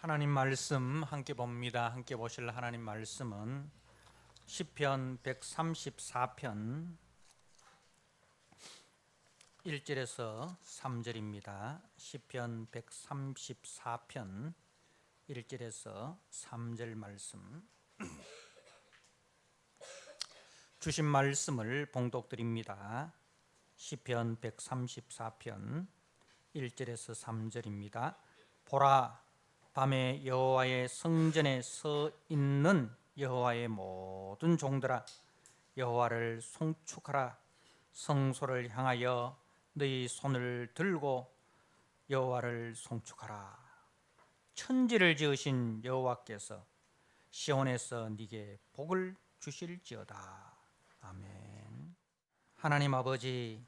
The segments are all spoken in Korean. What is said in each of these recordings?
하나님 말씀 함께 봅니다. 함께 보실 하나님 말씀은 시편 134편 1절에서 3절입니다. 시편 134편 1절에서 3절 말씀. 주신 말씀을 봉독드립니다. 시편 134편 1절에서 3절입니다. 보라, 밤에 여호와의 성전에 서 있는 여호와의 모든 종들아, 여호와를 송축하라. 성소를 향하여 너희 손을 들고 여호와를 송축하라. 천지를 지으신 여호와께서 시온에서 네게 복을 주실지어다. 아멘. 하나님 아버지,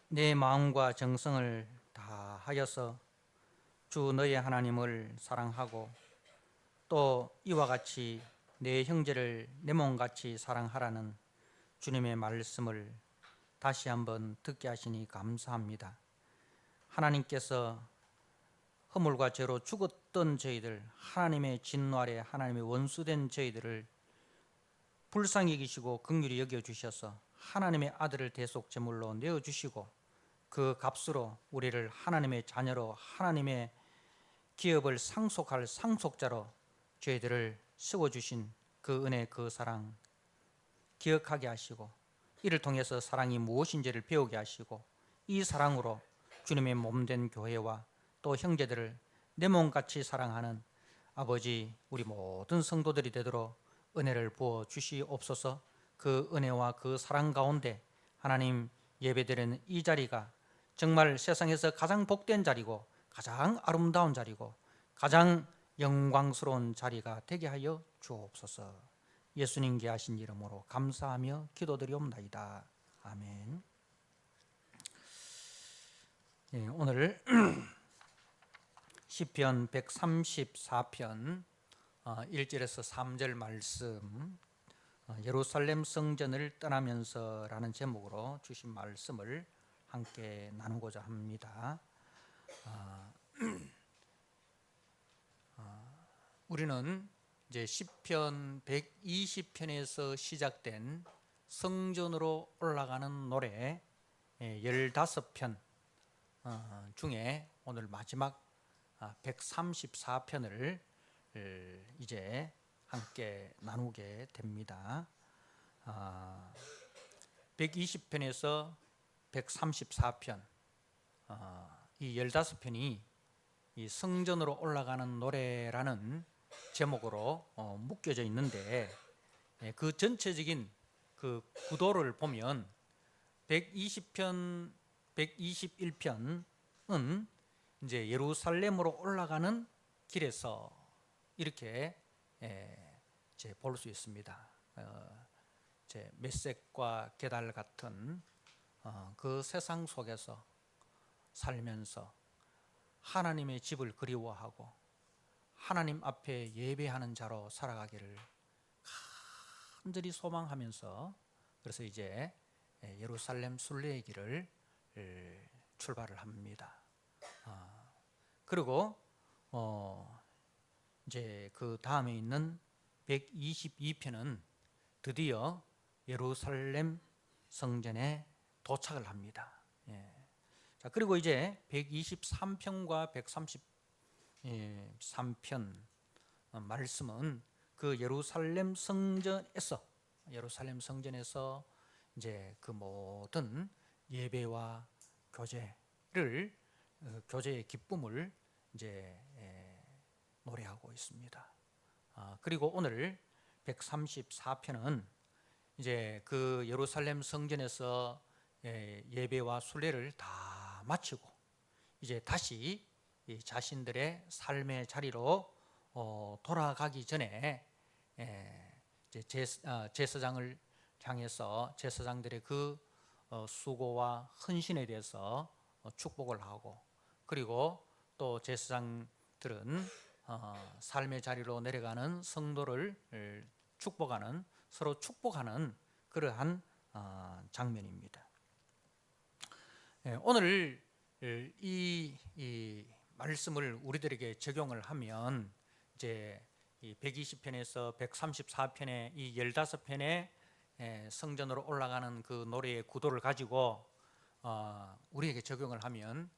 내 마음과 정성을 다하여서 주 너의 하나님을 사랑하고 또 이와 같이 내 형제를 내 몸같이 사랑하라는 주님의 말씀을 다시 한번 듣게 하시니 감사합니다. 하나님께서 허물과 죄로 죽었던 저희들, 하나님의 진노 아래 하나님의 원수된 저희들을 불쌍히 여기시고 긍휼히 여겨주셔서 하나님의 아들을 대속제물로 내어주시고 그 값으로 우리를 하나님의 자녀로 하나님의 기업을 상속할 상속자로 저희들을 세워주신 그 은혜, 그 사랑 기억하게 하시고 이를 통해서 사랑이 무엇인지를 배우게 하시고 이 사랑으로 주님의 몸된 교회와 또 형제들을 내 몸같이 사랑하는 아버지, 우리 모든 성도들이 되도록 은혜를 부어 주시옵소서. 그 은혜와 그 사랑 가운데 하나님 예배드리는 이 자리가 정말 세상에서 가장 복된 자리고 가장 아름다운 자리고 가장 영광스러운 자리가 되게 하여 주옵소서. 예수님께 하신 이름으로 감사하며 기도드리옵나이다. 아멘. 오늘 시편 134편 1절에서 3절 말씀, 예루살렘 성전을 떠나면서 라는 제목으로 주신 말씀을 함께 나누고자 합니다. 우리는 이제 시편 120편에서 시작된 성전으로 올라가는 노래 15편 중에 오늘 마지막 134편을 이제 함께 나누게 됩니다. 120편에서 134편 이 15편이 이 성전으로 올라가는 노래라는 제목으로 묶여져 있는데 그 전체적인 그 구도를 보면 120편, 121편은 이제 예루살렘으로 올라가는 길에서 이렇게 볼 수 있습니다. 메섹과 게달 같은 그 세상 속에서 살면서 하나님의 집을 그리워하고 하나님 앞에 예배하는 자로 살아가기를 간절히 소망하면서 그래서 이제 예루살렘 순례의 길을 출발을 합니다. 그리고 이제 그 다음에 있는 122편은 드디어 예루살렘 성전에 도착을 합니다. 자, 그리고 이제 123편과 133편 말씀은 그 예루살렘 성전에서 이제 그 모든 예배와 교제의 기쁨을 이제 노래하고 있습니다. 그리고 오늘 134편은 이제 그 예루살렘 성전에서 예배와 순례를 다 마치고 이제 다시 자신들의 삶의 자리로 돌아가기 전에 제사장을 향해서 제사장들의 그 수고와 헌신에 대해서 축복을 하고 그리고 또 제사장들은 삶의 자리로 내려가는 성도를 축복하는 서로 축복하는 그러한 장면입니다. 오늘 이 말씀을 우리들에게 적용을 하면 이제 이 120편에서 134편의 이 15편의 성전으로 올라가는 그 노래의 구도를 가지고 우리에게 적용을 하면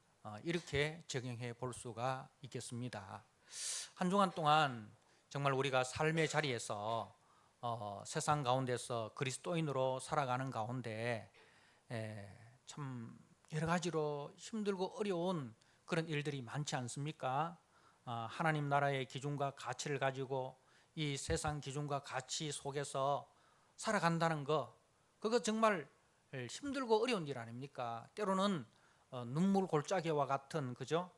이렇게 적용해 볼 수가 있겠습니다. 한 주간 동안 정말 우리가 삶의 자리에서 세상 가운데서 그리스도인으로 살아가는 가운데 참 여러 가지로 힘들고 어려운 그런 일들이 많지 않습니까? 하나님 나라의 기준과 가치를 가지고 이 세상 기준과 가치 속에서 살아간다는 거, 그거 정말 힘들고 어려운 일 아닙니까? 때로는 눈물 골짜기와 같은, 그죠?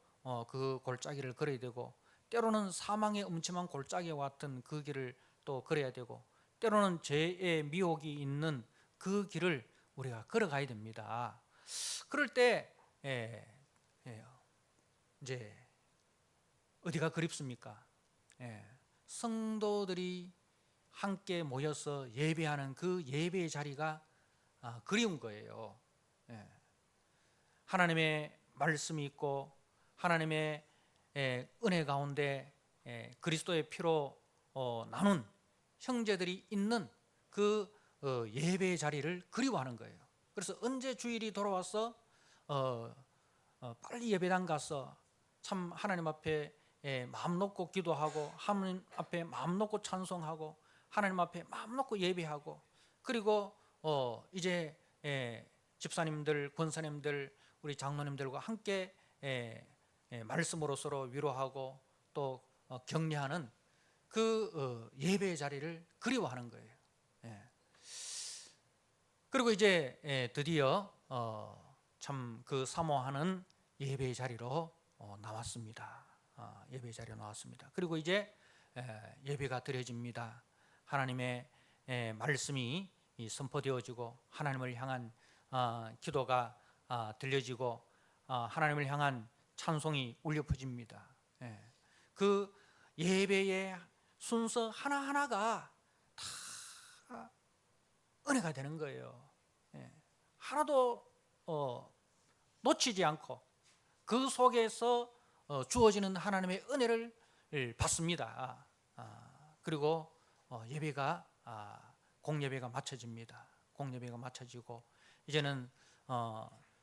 그 골짜기를 걸어야 되고, 때로는 사망의 음침한 골짜기와 같은 그 길을 또 걸어야 되고, 때로는 죄의 미혹이 있는 그 길을 우리가 걸어가야 됩니다. 그럴 때 이제 어디가 그립습니까? 성도들이 함께 모여서 예배하는 그 예배의 자리가 그리운 거예요. 하나님의 말씀이 있고 하나님의 은혜 가운데 그리스도의 피로 나눈 형제들이 있는 그 예배의 자리를 그리워하는 거예요. 그래서 언제 주일이 돌아와서 빨리 예배당 가서 참 하나님 앞에 마음 놓고 기도하고 하나님 앞에 마음 놓고 찬송하고 하나님 앞에 마음 놓고 예배하고, 그리고 이제 집사님들, 권사님들, 우리 장로님들과 함께 말씀으로 서로 위로하고 또 격려하는 그 예배의 자리를 그리워하는 거예요. 그리고 이제 드디어 참 그 사모하는 예배의 자리로 나왔습니다. 예배의 자리로 나왔습니다. 그리고 이제 예배가 드려집니다. 하나님의 말씀이 선포되어지고 하나님을 향한 기도가 들려지고 하나님을 향한 찬송이 울려 퍼집니다. 그 예배의 순서 하나하나가 다 은혜가 되는 거예요. 하나도 놓치지 않고 그 속에서 주어지는 하나님의 은혜를 받습니다. 그리고 예배가 공예배가 마쳐집니다. 공예배가 마쳐지고 이제는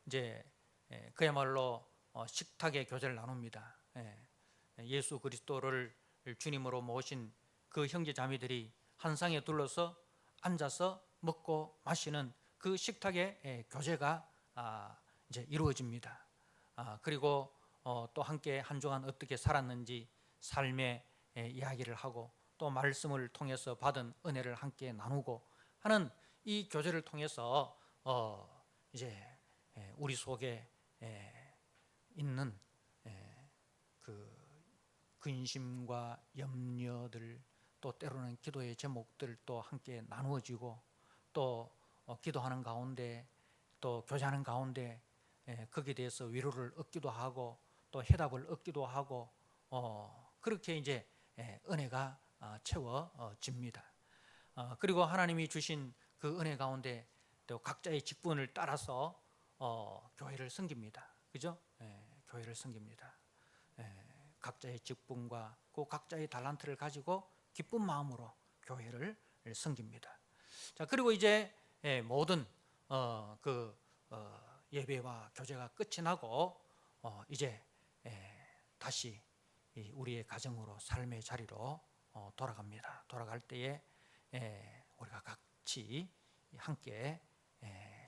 이제 그야말로 식탁의 교제를 나눕니다. 예수 그리스도를 주님으로 모신 그 형제 자매들이 한 상에 둘러서 앉아서 먹고 마시는 그 식탁의 교제가 이제 이루어집니다. 그리고 또 함께 한 주간 어떻게 살았는지 삶의 이야기를 하고 또 말씀을 통해서 받은 은혜를 함께 나누고 하는 이 교제를 통해서 이제 우리 속에 있는 그 근심과 염려들, 또 때로는 기도의 제목들도 함께 나누어지고 또 기도하는 가운데 또 교제하는 가운데 거기에 대해서 위로를 얻기도 하고 또 해답을 얻기도 하고 그렇게 이제 은혜가 채워집니다. 그리고 하나님이 주신 그 은혜 가운데 또 각자의 직분을 따라서 교회를 섬깁니다. 그죠? 교회를 섬깁니다. 각자의 직분과 그 각자의 달란트를 가지고 기쁜 마음으로 교회를 섬깁니다. 자, 그리고 이제 모든 그 예배와 교제가 끝이 나고 이제 다시 우리의 가정으로 삶의 자리로 돌아갑니다. 돌아갈 때에 우리가 같이 함께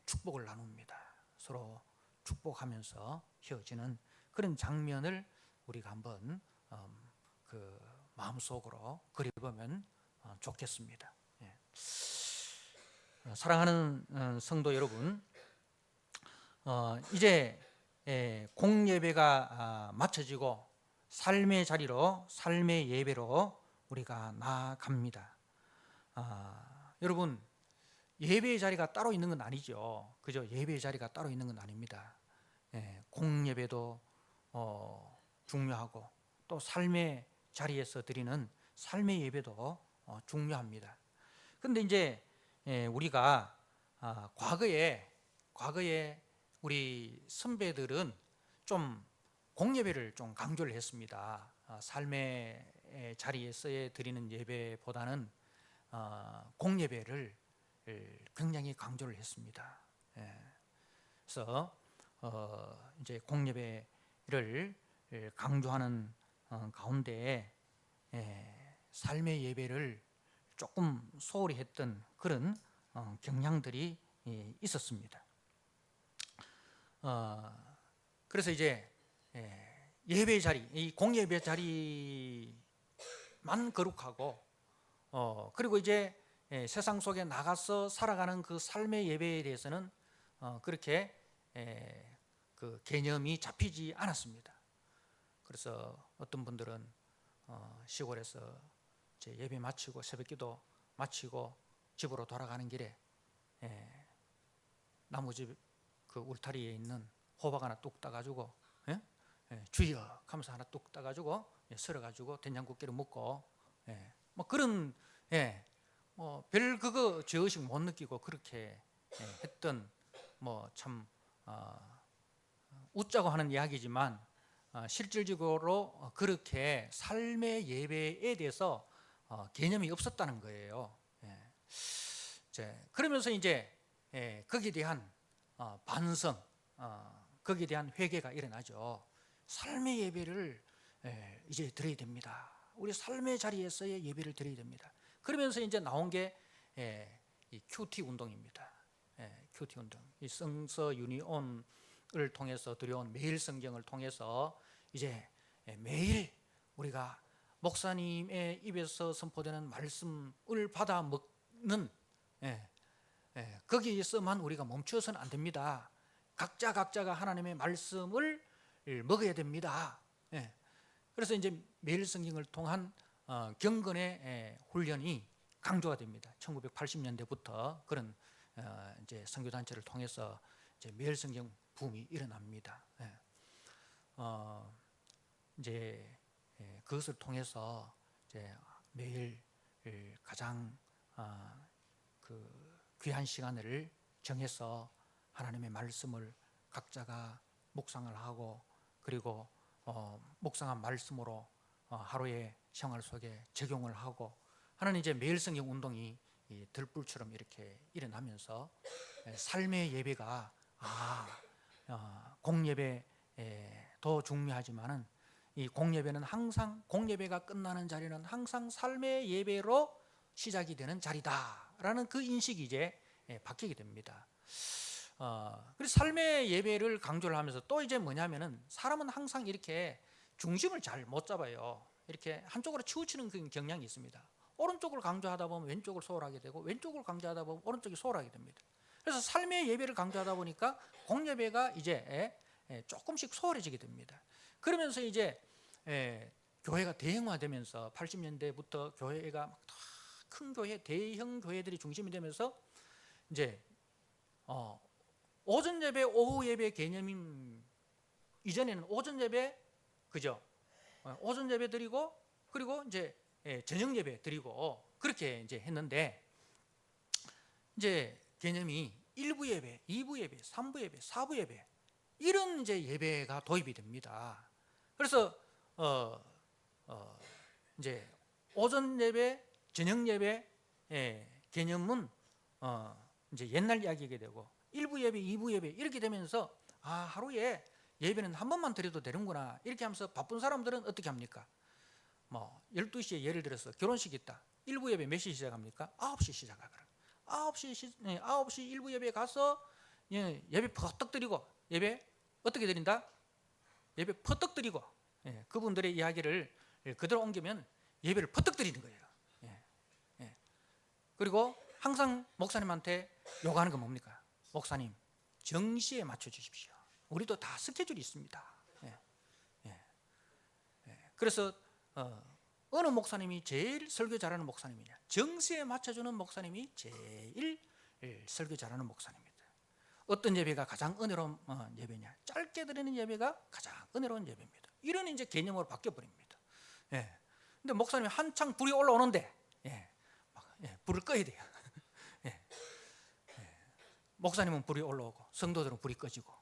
축복을 나눕니다. 서로 축복하면서 헤어지는 그런 장면을 우리가 한번 그 마음속으로 그려보면 좋겠습니다. 사랑하는 성도 여러분, 이제 공예배가 마쳐지고 삶의 자리로, 삶의 예배로 우리가 나아갑니다. 여러분, 예배의 자리가 따로 있는 건 아니죠. 그죠? 예배의 자리가 따로 있는 건 아닙니다. 공예배도 중요하고 또 삶의 자리에서 드리는 삶의 예배도 중요합니다. 그런데 이제 우리가 과거에 우리 선배들은 좀 공예배를 좀 강조를 했습니다. 삶의 자리에서의 드리는 예배보다는 공예배를 굉장히 강조를 했습니다. 그래서 이제 공예배를 강조하는 가운데 삶의 예배를 조금 소홀히 했던 그런 경향들이 있었습니다. 그래서 이제 예배 자리, 이 공예배 자리만 거룩하고 그리고 이제 세상 속에 나가서 살아가는 그 삶의 예배에 대해서는 그렇게 그 개념이 잡히지 않았습니다. 그래서 어떤 분들은 시골에서 이제 예배 마치고 새벽기도 마치고 집으로 돌아가는 길에 나무집 그 울타리에 있는 호박 하나 뚝 따가지고 주여 하면서 하나 뚝 따가지고 썰어가지고 된장국기를 먹고 뭐 그런 별 그거 죄의식 못 느끼고 그렇게 했던 뭐 참 웃자고 하는 이야기지만 실질적으로 그렇게 삶의 예배에 대해서 개념이 없었다는 거예요. 그러면서 이제 거기에 대한 반성, 거기에 대한 회개가 일어나죠. 삶의 예배를 이제 드려야 됩니다. 우리 삶의 자리에서의 예배를 드려야 됩니다. 그러면서 이제 나온 게 이 큐티 운동입니다. 큐티 운동, 이 성서 유니온을 통해서 들여온 매일 성경을 통해서 이제 매일 우리가 목사님의 입에서 선포되는 말씀을 받아 먹는 거기에서만 우리가 멈춰서는 안 됩니다. 각자가 하나님의 말씀을 먹어야 됩니다. 그래서 이제 매일 성경을 통한 경건의 훈련이 강조가 됩니다. 1980년대부터 그런 이제 선교 단체를 통해서 이제 매일 성경 붐이 일어납니다. 이제 그것을 통해서 이제 매일 가장 그 귀한 시간을 정해서 하나님의 말씀을 각자가 묵상을 하고 그리고 묵상한 말씀으로 하루의 생활 속에 적용을 하고 하는 이제 매일 성경 운동이 들불처럼 이렇게 일어나면서 삶의 예배가 공예배도 중요하지만은 이 공예배는 항상 공예배가 끝나는 자리는 항상 삶의 예배로 시작이 되는 자리다라는 그 인식이 이제 바뀌게 됩니다. 그래서 삶의 예배를 강조를 하면서 또 이제 뭐냐면은 사람은 항상 이렇게 중심을 잘 못 잡아요. 이렇게 한쪽으로 치우치는 그 경향이 있습니다. 오른쪽을 강조하다 보면 왼쪽을 소홀하게 되고 왼쪽을 강조하다 보면 오른쪽이 소홀하게 됩니다. 그래서 삶의 예배를 강조하다 보니까 공예배가 이제 조금씩 소홀해지게 됩니다. 그러면서 이제 교회가 대형화되면서 80년대부터 교회가 큰 교회, 대형 교회들이 중심이 되면서 이제 오전 예배, 오후 예배 개념인 이전에는 오전 예배 그죠? 오전 예배 드리고 그리고 이제 저녁 예배 드리고 그렇게 이제 했는데 이제 개념이 1부 예배, 2부 예배, 3부 예배, 4부 예배 이런 이제 예배가 도입이 됩니다. 그래서 이제 오전 예배, 저녁 예배 개념은 이제 옛날 이야기게 되고 1부 예배, 2부 예배 이렇게 되면서 하루에 예배는 한 번만 드려도 되는구나 이렇게 하면서 바쁜 사람들은 어떻게 합니까? 뭐 12시에 예를 들어서 결혼식이 있다. 1부 예배 몇 시 시작합니까? 9시 시작하거라. 9시 1부 예배 가서 예배 퍼뜩 드리고 예배 어떻게 드린다? 예배 퍼뜩 드리고 그분들의 이야기를 그대로 옮기면 예배를 퍼뜩 드리는 거예요. 그리고 항상 목사님한테 요구하는 건 뭡니까? 목사님 정시에 맞춰 주십시오. 우리도 다 스케줄이 있습니다. 그래서 어느 목사님이 제일 설교 잘하는 목사님이냐? 정시에 맞춰주는 목사님이 제일 설교 잘하는 목사님입니다. 어떤 예배가 가장 은혜로운 예배냐? 짧게 드리는 예배가 가장 은혜로운 예배입니다. 이런 이제 개념으로 바뀌어 버립니다. 근데 목사님이 한창 불이 올라오는데 불을 꺼야 돼요. 목사님은 불이 올라오고 성도들은 불이 꺼지고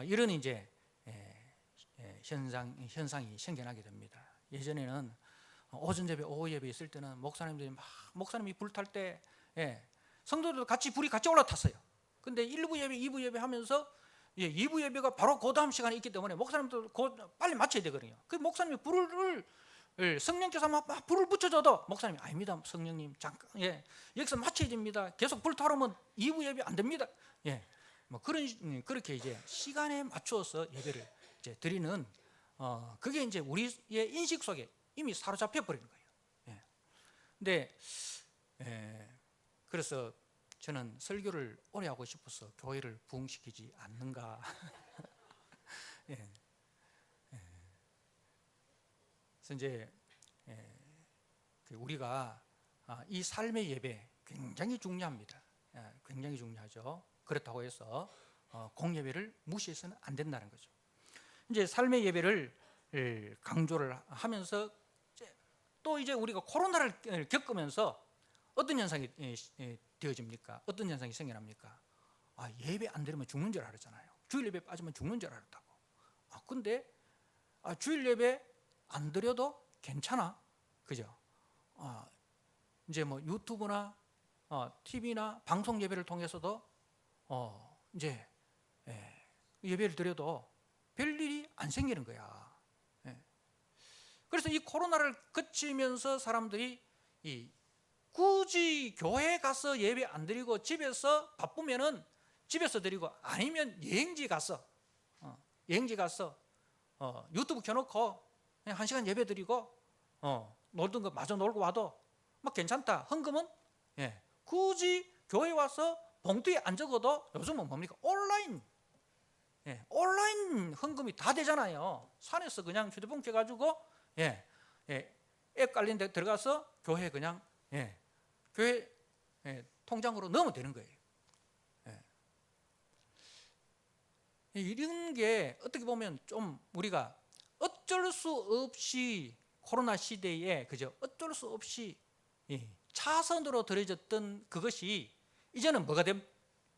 이런 이제 현상이 생겨나게 됩니다. 예전에는 오전 예배, 오후 예배 있을 때는 목사님이 불탈 때 성도들도 불이 같이 올라탔어요. 근데 1부 예배, 2부 예배 하면서 2부 예배가 바로 그 다음 시간에 있기 때문에 목사님도 빨리 마쳐야 되거든요. 그 목사님이 성령께서 막 불을 붙여줘도 목사님이 아닙니다, 성령님 잠깐 여기서 마쳐야 됩니다. 계속 불타오르면 2부 예배 안 됩니다. 그렇게 이제 시간에 맞추어서 예배를 이제 드리는 그게 이제 우리의 인식 속에 이미 사로잡혀 버리는 거예요. 근데 그래서 저는 설교를 오래 하고 싶어서 교회를 부흥시키지 않는가. 그래서 이제 우리가 이 삶의 예배 굉장히 중요합니다. 굉장히 중요하죠. 그렇다고 해서 공예배를 무시해서는 안 된다는 거죠. 이제 삶의 예배를 강조를 하면서 또 이제 우리가 코로나를 겪으면서 어떤 현상이 되어집니까? 어떤 현상이 생겨납니까? 예배 안 드리면 죽는 줄 알았잖아요. 주일 예배 빠지면 죽는 줄 알았다고. 근데 주일 예배 안 드려도 괜찮아, 그죠? 이제 뭐 유튜브나 TV나 방송 예배를 통해서도 이제 예배를 드려도 별일이 안 생기는 거야. 그래서 이 코로나를 거치면서 사람들이 굳이 교회 가서 예배 안 드리고 집에서 바쁘면은 집에서 드리고, 아니면 여행지 가서 유튜브 켜놓고 그냥 1시간 예배 드리고 놀던 거 마저 놀고 와도 막 괜찮다. 헌금은 굳이 교회 와서 봉투에 안 적어도 요즘은 뭡니까? 온라인 헌금이 다 되잖아요. 산에서 그냥 휴대폰 켜가지고 앱 깔린 데 들어가서 교회 그냥 교회 통장으로 넣으면 되는 거예요. 이런 게 어떻게 보면 좀 우리가 어쩔 수 없이 코로나 시대에 그죠? 어쩔 수 없이 차선으로 들여졌던 그것이 이제는 뭐가 된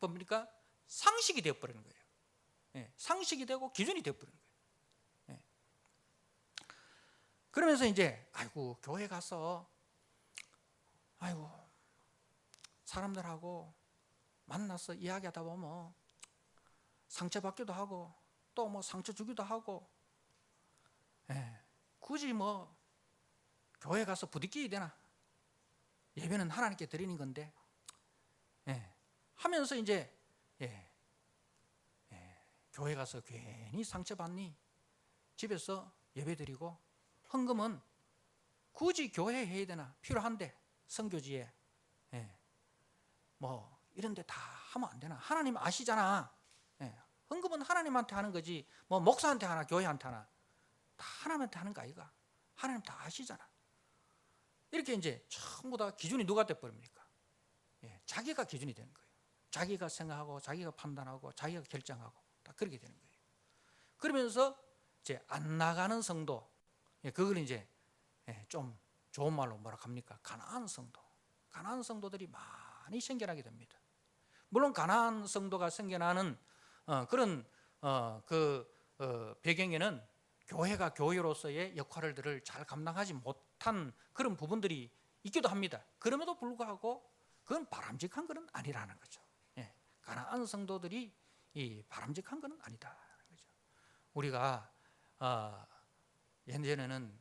겁니까? 상식이 되어버리는 거예요. 상식이 되고 기준이 되어버리는 거예요. 그러면서 이제 교회 가서 사람들하고 만나서 이야기하다 보면 상처받기도 하고 또 뭐 상처 주기도 하고 굳이 뭐 교회 가서 부딪히게 되나? 예배는 하나님께 드리는 건데 하면서 이제 교회 가서 괜히 상처받니? 집에서 예배 드리고, 헌금은 굳이 교회에 해야 되나? 필요한데 선교지에 뭐 이런 데 다 하면 안 되나? 하나님 아시잖아. 헌금은 하나님한테 하는 거지 뭐 목사한테 하나 교회한테 하나, 다 하나님한테 하는 거 아이가? 하나님 다 아시잖아. 이렇게 이제 전부 다 기준이 누가 돼버립니까? 자기가 기준이 되는 거예요. 자기가 생각하고 자기가 판단하고 자기가 결정하고 다 그렇게 되는 거예요. 그러면서 이제 안 나가는 성도, 그걸 이제 좀 좋은 말로 뭐라 합니까? 가난한 성도들이 많이 생겨나게 됩니다. 물론 가난한 성도가 생겨나는 그런 배경에는 교회가 교회로서의 역할을 잘 감당하지 못한 그런 부분들이 있기도 합니다. 그럼에도 불구하고 그건 바람직한 것은 아니라는 거죠. 가난한 성도들이 바람직한 것은 아니다. 우리가 예전에는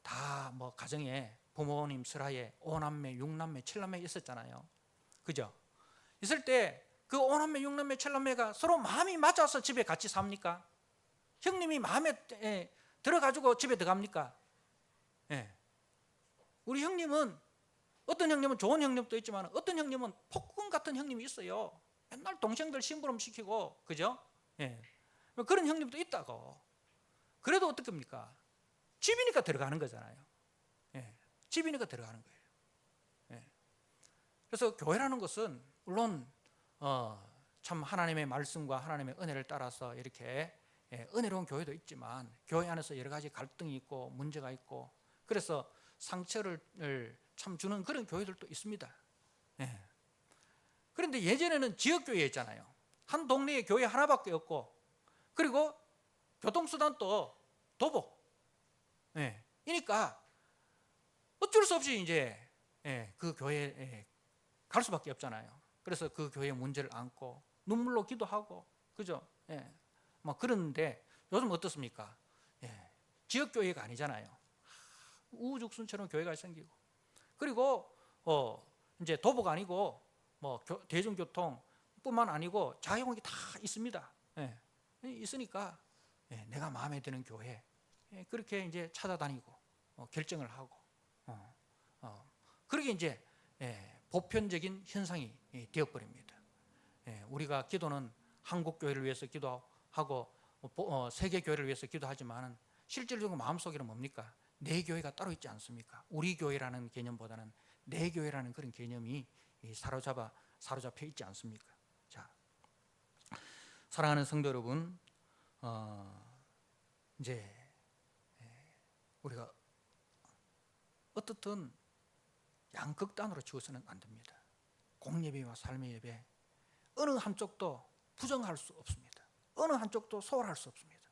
다 뭐 가정에 부모님 슬하에 5남매, 6남매, 7남매 있었잖아요. 그죠? 있을 때 그 5남매, 6남매, 7남매가 서로 마음이 맞아서 집에 같이 삽니까? 형님이 마음에 들어가지고 집에 들어갑니까? 우리 형님은, 어떤 형님은 좋은 형님도 있지만 어떤 형님은 폭군 같은 형님이 있어요. 맨날 동생들 심부름 시키고, 그죠? 그런 형님도 있다고. 그래도 어떻습니까? 집이니까 들어가는 거잖아요. 집이니까 들어가는 거예요. 그래서 교회라는 것은 물론 참 하나님의 말씀과 하나님의 은혜를 따라서 이렇게 은혜로운 교회도 있지만 교회 안에서 여러 가지 갈등이 있고 문제가 있고, 그래서 상처를 참 주는 그런 교회들도 있습니다. 그런데 예전에는 지역교회였잖아요. 한 동네에 교회 하나밖에 없고, 그리고 교통수단도 도복. 이니까 어쩔 수 없이 이제 그 교회에 갈 수밖에 없잖아요. 그래서 그 교회의 문제를 안고 눈물로 기도하고, 그죠? 막 그러는데 요즘 어떻습니까? 지역 교회가 아니잖아요. 우후죽순처럼 교회가 생기고, 그리고 이제 도복 아니고 뭐 대중교통뿐만 아니고 자영업이 다 있습니다. 있으니까 내가 마음에 드는 교회 그렇게 이제 찾아다니고 결정을 하고, 그렇게 이제 보편적인 현상이 되어버립니다. 우리가 기도는 한국 교회를 위해서 기도하고 세계 교회를 위해서 기도하지만 실질적으로 마음속에는 뭡니까? 내 교회가 따로 있지 않습니까? 우리 교회라는 개념보다는 내 교회라는 그런 개념이 사로잡혀 있지 않습니까? 자, 사랑하는 성도 여러분, 이제 우리가 어떻든 양극단으로 치우서는 안 됩니다. 공예배와 삶의 예배 어느 한쪽도 부정할 수 없습니다. 어느 한쪽도 소홀할 수 없습니다.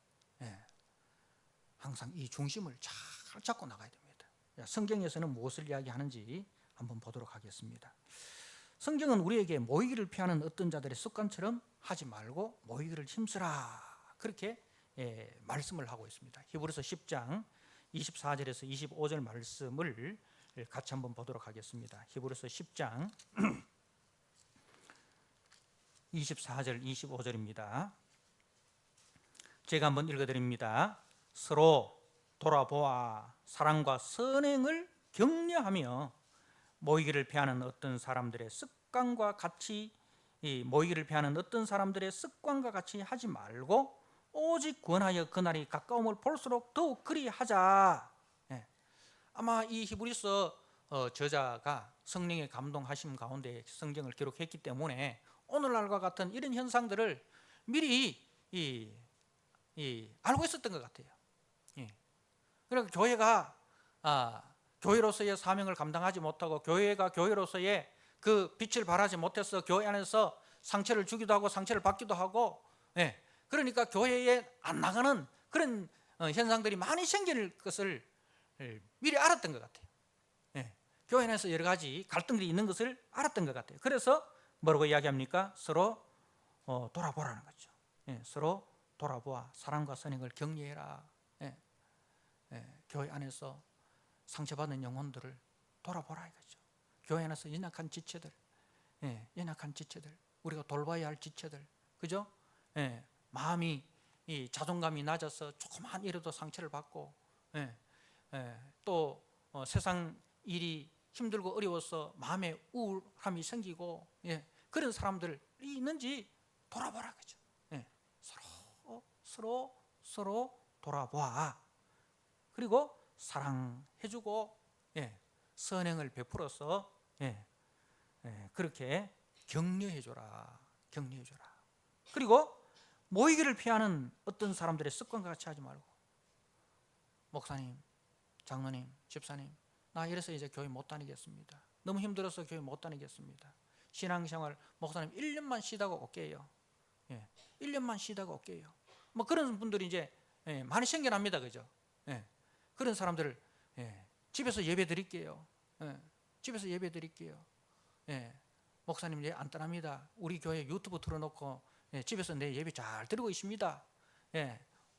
항상 이 중심을 잘 잡고 나가야 됩니다. 성경에서는 무엇을 이야기하는지 한번 보도록 하겠습니다. 성경은 우리에게 모이기를 피하는 어떤 자들의 습관처럼 하지 말고 모이기를 힘쓰라, 그렇게 말씀을 하고 있습니다. 히브리서 10장 24절에서 25절 말씀을 같이 한번 보도록 하겠습니다. 히브리서 10장 24절 25절입니다. 제가 한번 읽어드립니다. 서로 돌아보아 사랑과 선행을 격려하며 모이기를 피하는 어떤 사람들의 습관과 같이 하지 말고 오직 권하여 그날이 가까움을 볼수록 더욱 그리하자. 아마 이 히브리서 저자가 성령의 감동하심 가운데 성경을 기록했기 때문에 오늘날과 같은 이런 현상들을 미리 알고 있었던 것 같아요. 그러니까 교회가 교회로서의 사명을 감당하지 못하고 교회가 교회로서의 그 빛을 발하지 못해서 교회 안에서 상처를 주기도 하고 상처를 받기도 하고, 그러니까 교회에 안 나가는 그런 현상들이 많이 생길 것을 미리 알았던 것 같아요. 교회 안에서 여러 가지 갈등들이 있는 것을 알았던 것 같아요. 그래서 뭐라고 이야기합니까? 서로 돌아보라는 거죠. 서로 돌아보아 사랑과 선행을 격려해라. 교회 안에서 상처받는 영혼들을 돌아보라 이거죠. 교회 안에서 연약한 지체들, 우리가 돌봐야 할 지체들, 그죠? 마음이 자존감이 낮아서 조그만 일에도 상처를 받고, 또 세상 일이 힘들고 어려워서 마음에 우울함이 생기고, 그런 사람들이 있는지 돌아보라 그죠. 서로 돌아보아. 그리고 사랑해주고 선행을 베풀어서 그렇게 격려해줘라. 그리고 모이기를 피하는 어떤 사람들의 습관과 같이 하지 말고, 목사님, 장로님, 집사님, 나 이래서 이제 교회 못 다니겠습니다. 너무 힘들어서 교회 못 다니겠습니다. 신앙생활 목사님 1년만 쉬다가 올게요. 1년만 쉬다가 올게요. 뭐 그런 분들이 이제 많이 생겨납니다. 그죠? 그런 사람들을 집에서 예배 드릴게요. 집에서 예배 드릴게요. 목사님 이제 안 떠납니다. 우리 교회 유튜브 틀어놓고 집에서 내 예배 잘 드리고 있습니다.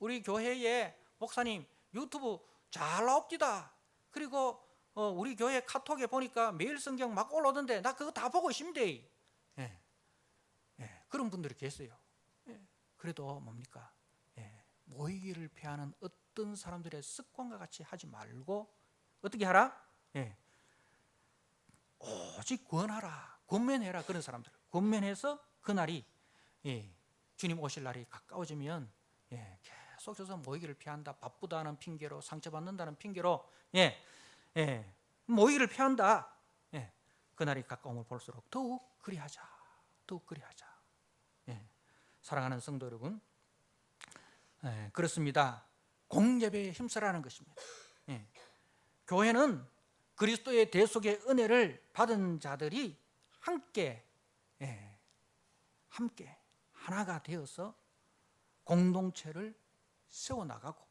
우리 교회에 목사님 유튜브 잘 나옵니다. 그리고 우리 교회 카톡에 보니까 매일 성경 막 올라오던데 나 그거 다 보고 있습니다. 그런 분들이 계세요. 그래도 뭡니까? 모이기를 피하는 어떤 사람들의 습관과 같이 하지 말고 어떻게 하라? 오직 권하라, 권면해라. 그런 사람들 권면해서 그날이 주님 오실 날이 가까워지면 계속해서 모이기를 피한다, 바쁘다는 핑계로, 상처받는다는 핑계로 모이기를 피한다. 그날이 가까움을 볼수록 더욱 그리하자. 사랑하는 성도 여러분, 그렇습니다. 공예배에 힘쓰라는 것입니다. 교회는 그리스도의 대속의 은혜를 받은 자들이 함께 하나가 되어서 공동체를 세워나가고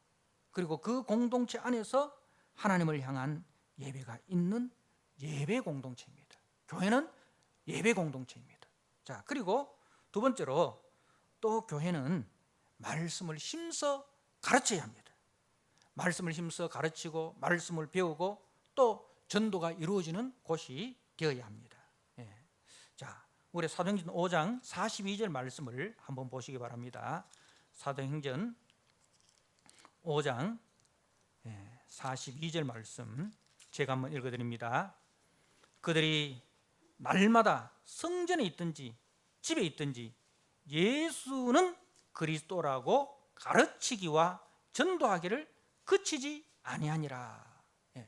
그리고 그 공동체 안에서 하나님을 향한 예배가 있는 예배 공동체입니다. 교회는 예배 공동체입니다. 자, 그리고 두 번째로 또 교회는 말씀을 힘써 가르쳐야 합니다. 말씀을 힘써 가르치고 말씀을 배우고 또 전도가 이루어지는 곳이 되어야 합니다. 예. 자, 우리 사도행전 5장 42절 말씀을 한번 보시기 바랍니다. 사도행전 5장 42절 말씀 제가 한번 읽어드립니다. 그들이 날마다 성전에 있든지 집에 있든지 예수는 그리스도라고 가르치기와 전도하기를 그치지 아니하니라.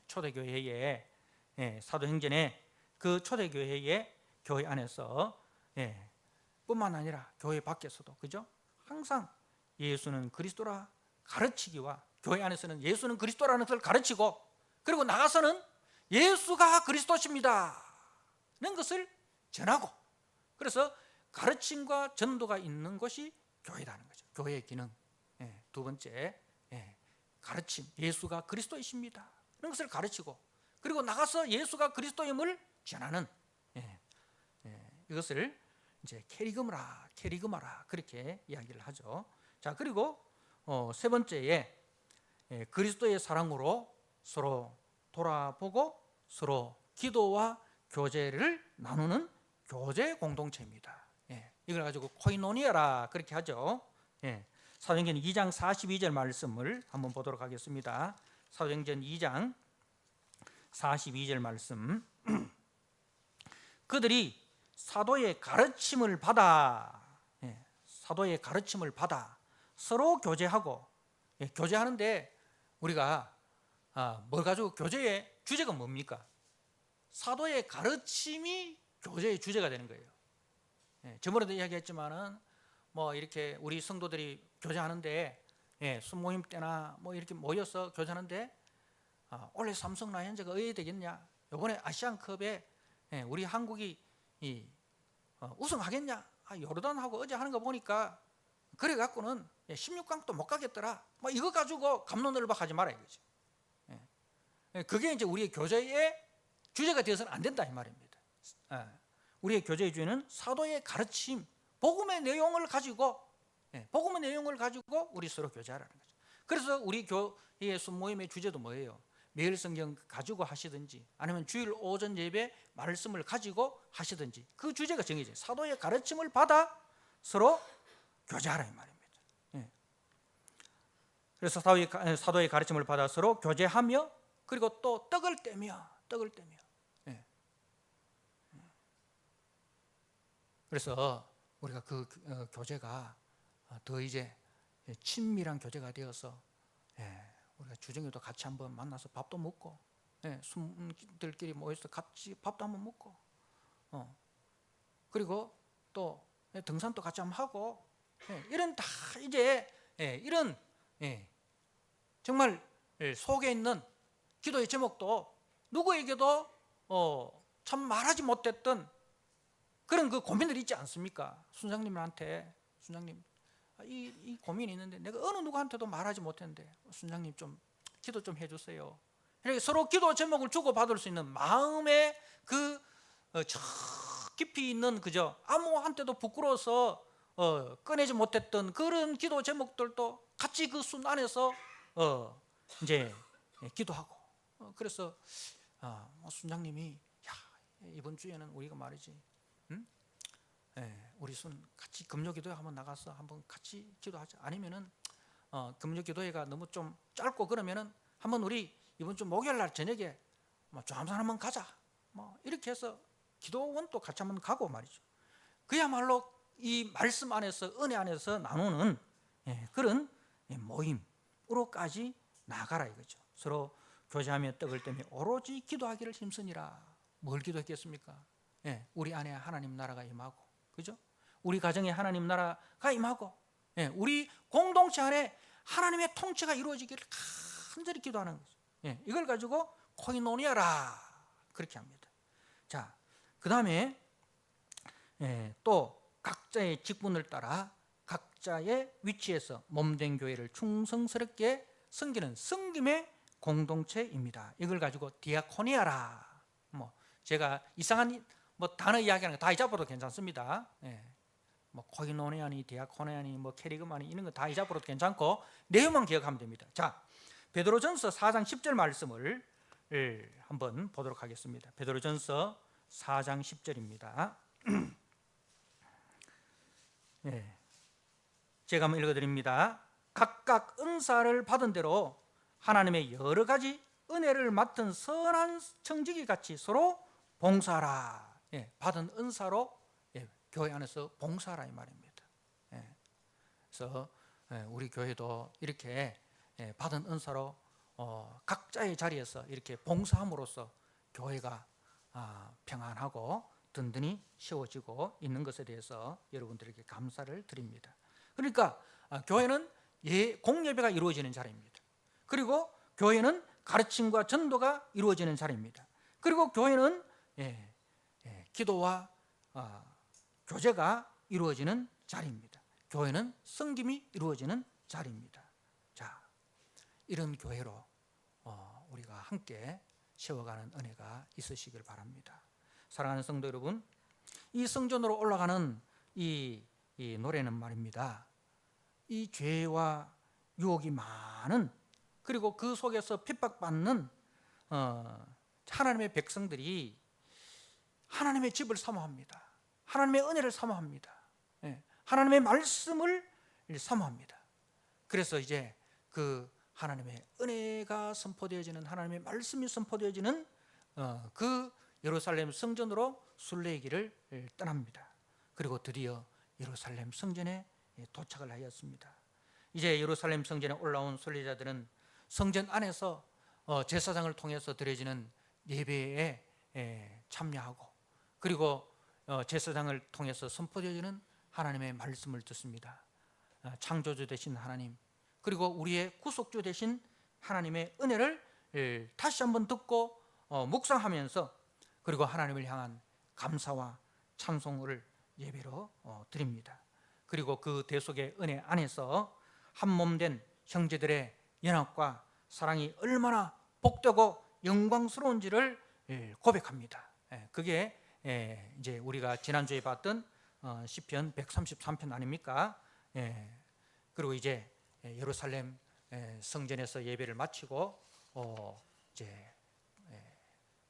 초대교회의 사도행전에 그 초대교회의 교회 안에서 뿐만 아니라 교회 밖에서도 그죠? 항상 예수는 그리스도라 가르치기와 교회 안에서는 예수는 그리스도라는 것을 가르치고 그리고 나가서는 예수가 그리스도십니다 는 것을 전하고 그래서 가르침과 전도가 있는 것이 교회라는 거죠. 교회의 기능. 두 번째 가르침 예수가 그리스도이십니다 는 것을 가르치고 그리고 나가서 예수가 그리스도임을 전하는 이것을 이제 캐리그마라 그렇게 이야기를 하죠. 자, 그리고 세 번째에 그리스도의 사랑으로 서로 돌아보고 서로 기도와 교제를 나누는 교제 공동체입니다. 이걸 가지고 코이노니아라 그렇게 하죠. 사도행전 2장 42절 말씀을 한번 보도록 하겠습니다. 사도행전 2장 42절 말씀 그들이 사도의 가르침을 받아 서로 교제하고 교제하는데 우리가 뭘 가지고 교제의 주제가 뭡니까? 사도의 가르침이 교제의 주제가 되는 거예요. 저번에도 이야기했지만은 뭐 이렇게 우리 성도들이 교제하는데 순모임 때나 뭐 이렇게 모여서 교제하는데 올해 삼성 라이온즈가 어떻게 되겠냐? 이번에 아시안컵에 우리 한국이 우승하겠냐? 요르단하고 어제 하는 거 보니까 그래 갖고는 16강도 못 가겠더라. 뭐 이거 가지고 갑론을박하지 마라 이거죠. 그게 이제 우리의 교제의 주제가 되어서는 안 된다 이 말입니다. 우리의 교제의 주제는 사도의 가르침, 복음의 내용을 가지고 우리 서로 교제하라는 거죠. 그래서 우리 교회의 순모임의 주제도 뭐예요? 매일 성경 가지고 하시든지 아니면 주일 오전 예배 말씀을 가지고 하시든지 그 주제가 정해져요. 사도의 가르침을 받아 서로 교제하라 이 말입니다. 그래서 사도의 가르침을 받아 서로 교제하며 그리고 또 떡을 떼며 그래서 우리가 그 교제가 더 이제 친밀한 교제가 되어서 우리가 주중에도 같이 한번 만나서 밥도 먹고 순들끼리 모여서 같이 밥도 한번 먹고 그리고 또 등산도 같이 한번 하고 이런 다 이제 이런 정말 속에 있는 기도의 제목도 누구에게도 참 말하지 못했던 그런 그 고민들이 있지 않습니까? 순장님한테 순장님 이 고민이 있는데 내가 어느 누구한테도 말하지 못했는데 순장님 좀 기도 좀 해주세요. 이렇게 서로 기도 제목을 주고받을 수 있는 마음의 그 저 깊이 있는 그저 아무한테도 부끄러워서 꺼내지 못했던 그런 기도 제목들도 같이 그 순 안에서 이제 기도하고 그래서 순장님이 야 이번 주에는 우리가 말이지 우리 순 같이 금요기도회 한번 나가서 한번 같이 기도하자. 아니면은 금요기도회가 너무 좀 짧고 그러면은 한번 우리 이번 주 목요일 날 저녁에 뭐 조함산 한번 가자. 뭐 이렇게 해서 기도원도 같이 한번 가고 말이죠. 그야말로 이 말씀 안에서 은혜 안에서 나누는 그런 모임으로까지 나가라 이거죠. 서로 교제하며 떡을 떼며 오로지 기도하기를 힘쓰니라. 뭘 기도했겠습니까? 우리 안에 하나님 나라가 임하고, 그죠? 우리 가정에 하나님 나라가 임하고, 우리 공동체 안에 하나님의 통치가 이루어지기를 간절히 기도하는 거죠. 이걸 가지고 코이노니아라 그렇게 합니다. 자, 그 다음에 또 각자의 직분을 따라 각자의 위치에서 몸된 교회를 충성스럽게 성기는 섬김의 공동체입니다. 이걸 가지고 디아코니아라. 뭐 제가 이상한 뭐 단어 이야기하는 거 다 잊어버려도 괜찮습니다. 예. 뭐 코이노니아니, 디아코니아니, 뭐 캐리그마니 이런 거 다 잊어버려도 괜찮고 내용만 기억하면 됩니다. 자, 베드로전서 4장 10절 말씀을 한번 보도록 하겠습니다. 베드로전서 4장 10절입니다. 예. 제가 한번 읽어드립니다. 각각 은사를 받은 대로 하나님의 여러 가지 은혜를 맡은 선한 청지기 같이 서로 봉사하라. 예, 받은 은사로 교회 안에서 봉사하라 이 말입니다. 예, 그래서 우리 교회도 이렇게 받은 은사로 각자의 자리에서 이렇게 봉사함으로써 교회가 평안하고 든든히 세워지고 있는 것에 대해서 여러분들에게 감사를 드립니다. 그러니까 교회는 공예배가 이루어지는 자리입니다. 그리고 교회는 가르침과 전도가 이루어지는 자리입니다. 그리고 교회는 기도와 교제가 이루어지는 자리입니다. 교회는 섬김이 이루어지는 자리입니다. 자, 이런 교회로 우리가 함께 세워가는 은혜가 있으시길 바랍니다. 사랑하는 성도 여러분, 이 성전으로 올라가는 이 노래는 말입니다. 이 죄와 유혹이 많은, 그리고 그 속에서 핍박받는 하나님의 백성들이 하나님의 집을 사모합니다. 하나님의 은혜를 사모합니다. 하나님의 말씀을 사모합니다. 그래서 이제 그 하나님의 은혜가 선포되어지는, 하나님의 말씀이 선포되어지는 그 예루살렘 성전으로 순례길을 떠납니다. 그리고 드디어 예루살렘 성전에 도착을 하였습니다. 이제 예루살렘 성전에 올라온 순례자들은 성전 안에서 제사장을 통해서 드려지는 예배에 참여하고, 그리고 제사장을 통해서 선포되어지는 하나님의 말씀을 듣습니다. 창조주 되신 하나님, 그리고 우리의 구속주 되신 하나님의 은혜를 다시 한번 듣고 묵상하면서, 그리고 하나님을 향한 감사와 찬송을 예배로 드립니다. 그리고 그 대속의 은혜 안에서 한 몸 된 형제들의 연합과 사랑이 얼마나 복되고 영광스러운지를 고백합니다. 그게 이제 우리가 지난주에 봤던 시편 133편 아닙니까? 그리고 이제 예루살렘 성전에서 예배를 마치고 이제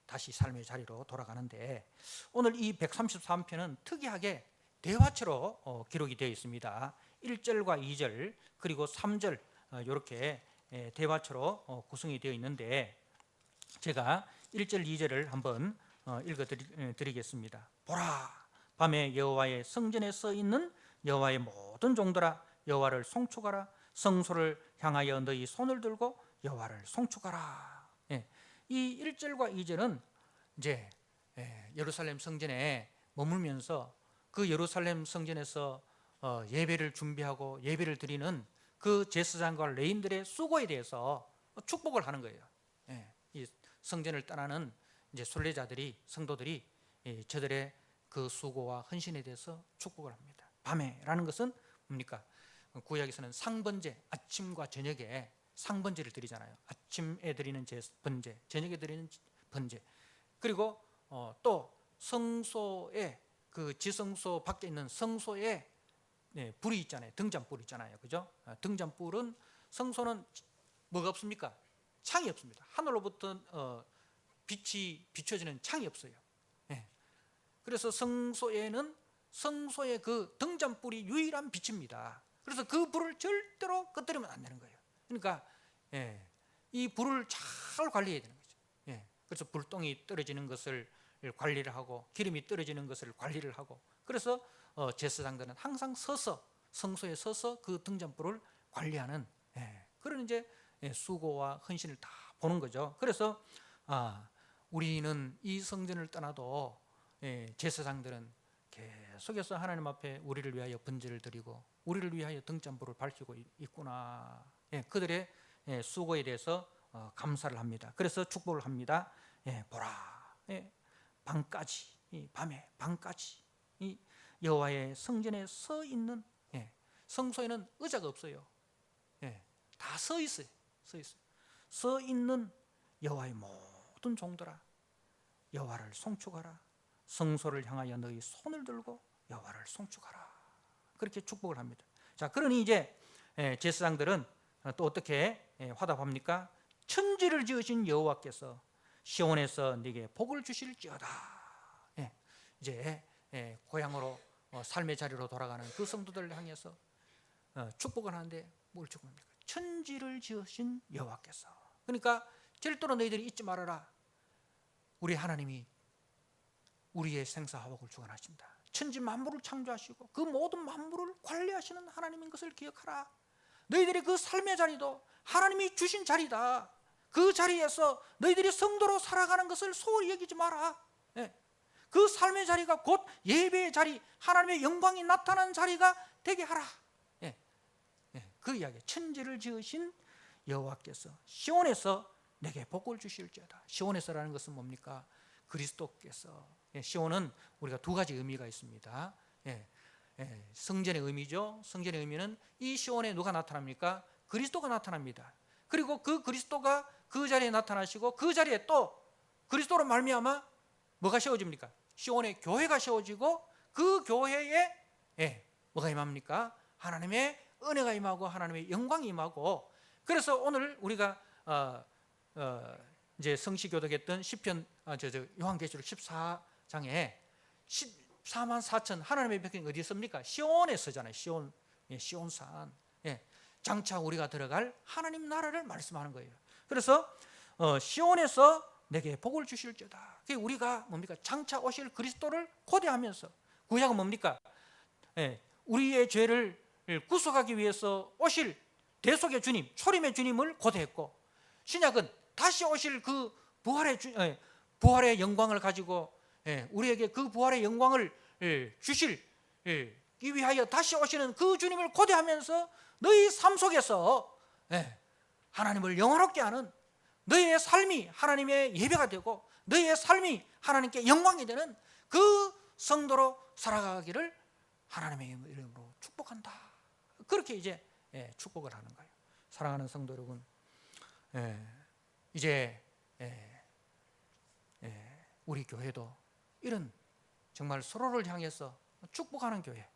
다시 삶의 자리로 돌아가는데, 오늘 이 133편은 특이하게 대화체로 기록이 되어 있습니다. 1절과 2절 그리고 3절 이렇게 대화체로 구성이 되어 있는데, 제가 1절 2절을 한번 읽어드리겠습니다. 보라, 밤에 여호와의 성전에 서 있는 여호와의 모든 종들아, 여호와를 송축하라. 성소를 향하여 너희 손을 들고 여호와를 송축하라. 이 1절과 2절은 이제 예루살렘 성전에 머물면서 그 예루살렘 성전에서 예배를 준비하고 예배를 드리는 그 제사장과 레인들의 수고에 대해서 축복을 하는 거예요. 이 성전을 떠나는 이제 순례자들이, 성도들이 저들의 그 수고와 헌신에 대해서 축복을 합니다. 밤에라는 것은 뭡니까? 구약에서는 상번제, 아침과 저녁에 상번제를 드리잖아요. 아침에 드리는 번제, 저녁에 드리는 번제. 그리고 또 성소에, 그 지성소 밖에 있는 성소에 불이 있잖아요. 등잔불 있잖아요. 그죠? 등잔불은, 성소는 뭐가 없습니까? 창이 없습니다. 하늘로부터 빛이 비춰지는 창이 없어요. 그래서 성소에는 성소의 그 등잔불이 유일한 빛입니다. 그래서 그 불을 절대로 꺼뜨리면 안 되는 거예요. 그러니까 이 불을 잘 관리해야 되는 거죠. 그래서 불똥이 떨어지는 것을 관리를 하고, 기름이 떨어지는 것을 관리를 하고, 그래서 제사장들은 항상 서서, 성소에 서서 그 등잔불을 관리하는 그런 이제 수고와 헌신을 다 보는 거죠. 그래서 우리는 이 성전을 떠나도 제사장들은 계속해서 하나님 앞에 우리를 위하여 번제를 드리고 우리를 위하여 등잔불을 밝히고 있구나. 그들의 수고에 대해서 감사를 합니다. 그래서 축복을 합니다. 보라, 밤까지, 밤에 밤까지 이 여호와의 성전에 서 있는, 성소에는 의자가 없어요. 다 서 있어요. 서 있어요. 서 있는 여호와의 모든 종들아, 여호와를 송축하라. 성소를 향하여 너희 손을 들고 여호와를 송축하라. 그렇게 축복을 합니다. 자, 그러니 이제 제사장들은 또 어떻게 화답합니까? 천지를 지으신 여호와께서 시온에서 네게 복을 주실지어다. 이제 고향으로 삶의 자리로 돌아가는 그 성도들을 향해서 축복을 하는데 뭘 축복합니까? 천지를 지으신 여호와께서. 그러니까 절대로 너희들이 잊지 말아라. 우리 하나님이 우리의 생사화복을 주관하십니다. 천지 만물을 창조하시고 그 모든 만물을 관리하시는 하나님인 것을 기억하라. 너희들이 그 삶의 자리도 하나님이 주신 자리다. 그 자리에서 너희들이 성도로 살아가는 것을 소홀히 여기지 마라. 그 삶의 자리가 곧 예배의 자리, 하나님의 영광이 나타나는 자리가 되게 하라. 그 이야기, 천지를 지으신 여호와께서 시온에서 내게 복을 주실지어다. 시온에서라는 것은 뭡니까? 그리스도께서. 시온은 우리가 두 가지 의미가 있습니다. 성전의 의미죠. 성전의 의미는 이 시온에 누가 나타납니까? 그리스도가 나타납니다. 그리고 그 그리스도가 그 자리에 나타나시고 그 자리에 또 그리스도로 말미암아 뭐가 세워집니까? 시온의 교회가 세워지고 그 교회에 뭐가 임합니까? 하나님의 은혜가 임하고 하나님의 영광이 임하고. 그래서 오늘 우리가 이제 성시교독했던 시편 요한계시록 14장에 14만 4천 하나님의 백성이 어디 있습니까? 시온에 서잖아요. 시온산. 장차 우리가 들어갈 하나님 나라를 말씀하는 거예요. 그래서 시온에서 내게 복을 주실지어다. 그게 우리가 뭡니까? 장차 오실 그리스도를 고대하면서, 구약은 뭡니까? 우리의 죄를 구속하기 위해서 오실 대속의 주님, 초림의 주님을 고대했고, 신약은 다시 오실 그 부활의 영광을 가지고 우리에게 그 부활의 영광을 주실 이 위하여 다시 오시는 그 주님을 고대하면서 너희 삶 속에서 하나님을 영원롭게 하는 너희의 삶이 하나님의 예배가 되고 너희의 삶이 하나님께 영광이 되는 그 성도로 살아가기를 하나님의 이름으로 축복한다. 그렇게 이제 축복을 하는 거예요. 사랑하는 성도 여러분, 이제 우리 교회도 이런 정말 서로를 향해서 축복하는 교회,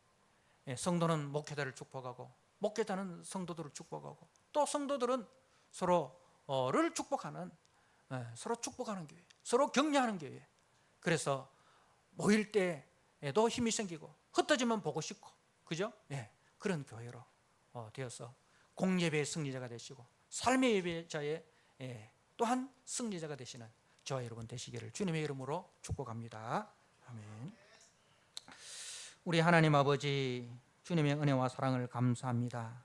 성도는 목회자를 축복하고 목회자는 성도들을 축복하고 또 성도들은 서로를 축복하는, 서로 축복하는 교회, 서로 격려하는 교회. 그래서 모일 때에도 힘이 생기고 흩어지면 보고 싶고, 그죠? 그런 교회로 되어서 공예배의 승리자가 되시고 삶의 예배자의 또한 승리자가 되시는 저와 여러분 되시기를 주님의 이름으로 축복합니다. 아멘. 우리 하나님 아버지, 주님의 은혜와 사랑을 감사합니다.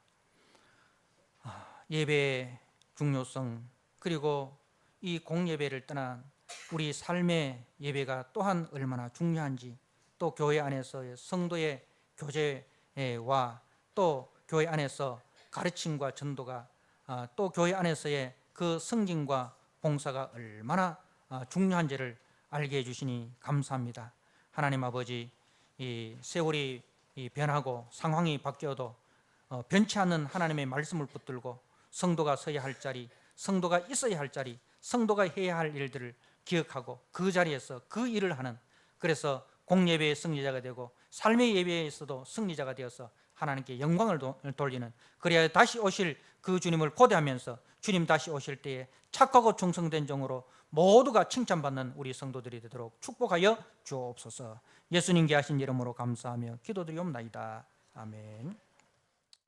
예배의 중요성, 그리고 이 공예배를 떠난 우리 삶의 예배가 또한 얼마나 중요한지, 또 교회 안에서의 성도의 교제와 또 교회 안에서 가르침과 전도가, 또 교회 안에서의 그 성김과 봉사가 얼마나 중요한지를 알게 해주시니 감사합니다. 하나님 아버지, 이 세월이 변하고 상황이 바뀌어도 변치 않는 하나님의 말씀을 붙들고 성도가 서야 할 자리, 성도가 있어야 할 자리, 성도가 해야 할 일들을 기억하고 그 자리에서 그 일을 하는, 그래서 공예배의 승리자가 되고 삶의 예배에서도 승리자가 되어서 하나님께 영광을 돌리는, 그래야 다시 오실 그 주님을 고대하면서 주님 다시 오실 때에 착하고 충성된 종으로 모두가 칭찬받는 우리 성도들이 되도록 축복하여 주옵소서. 예수님께 하신 이름으로 감사하며 기도드리옵나이다. 아멘.